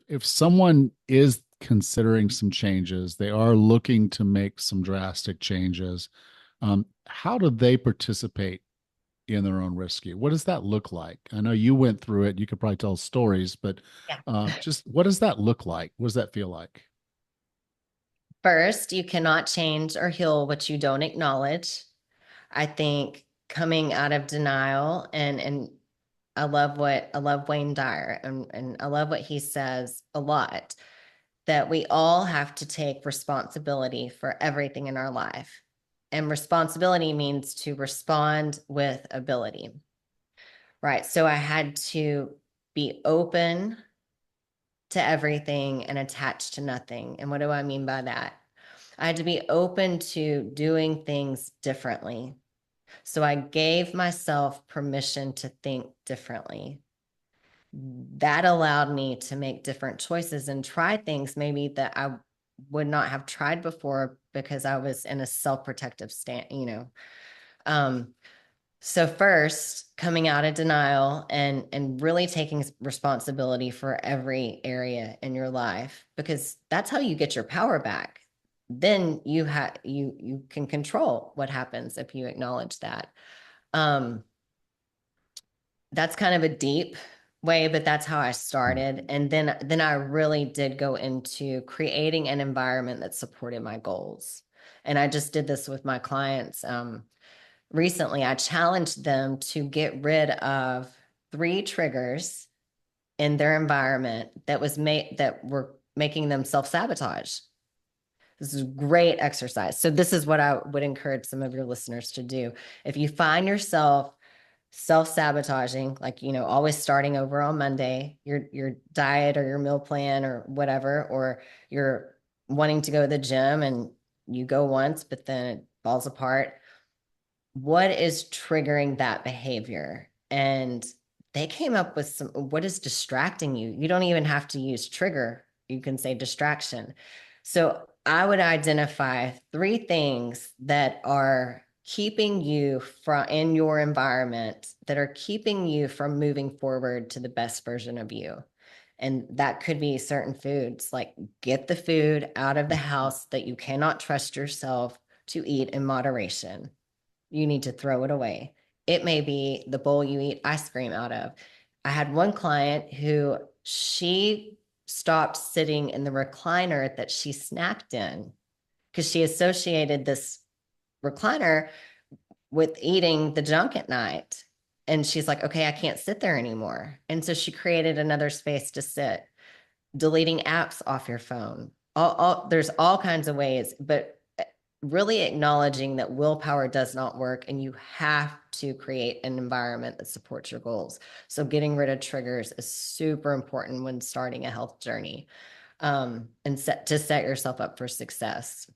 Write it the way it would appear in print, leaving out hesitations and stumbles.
if someone is considering some changes, they are looking to make some drastic changes, how do they participate in their own rescue? What does that look like? I know you went through it. You could probably tell stories, but Yeah. just what does that look like? What does that feel like? First, you cannot change or heal what you don't acknowledge. I think coming out of denial and I love Wayne Dyer and I love what he says a lot that we all have to take responsibility for everything in our life. And responsibility means to respond with ability. Right. So I had to be open to everything and attached to nothing. And what do I mean by that? I had to be open to doing things differently. So I gave myself permission to think differently. That allowed me to make different choices and try things maybe that I would not have tried before because I was in a self-protective stand. Um, so first, coming out of denial and really taking responsibility for every area in your life, because that's how you get your power back. Then you can control what happens if you acknowledge that. Um, that's kind of a deep way, but that's how I started. And then I really did go into creating an environment that supported my goals. And I just did this with my clients. Recently, I challenged them to get rid of 3 triggers in their environment that were making them self-sabotage. This is great exercise. So this is what I would encourage some of your listeners to do. If you find yourself self-sabotaging, like, always starting over on Monday, your diet or your meal plan or whatever, or you're wanting to go to the gym and you go once, but then it falls apart. What is triggering that behavior? And they came up with what is distracting you? You don't even have to use trigger. You can say distraction. So I would identify 3 things that are keeping you from in your environment that are keeping you from moving forward to the best version of you. And that could be certain foods, like get the food out of the house that you cannot trust yourself to eat in moderation. You need to throw it away. It may be the bowl you eat ice cream out of. I had one client who she stopped sitting in the recliner that she snacked in because she associated this recliner with eating the junk at night. And she's like, okay, I can't sit there anymore. And so she created another space to sit, deleting apps off your phone. There's all kinds of ways, but really acknowledging that willpower does not work and you have to create an environment that supports your goals. So getting rid of triggers is super important when starting a health journey, and to set yourself up for success.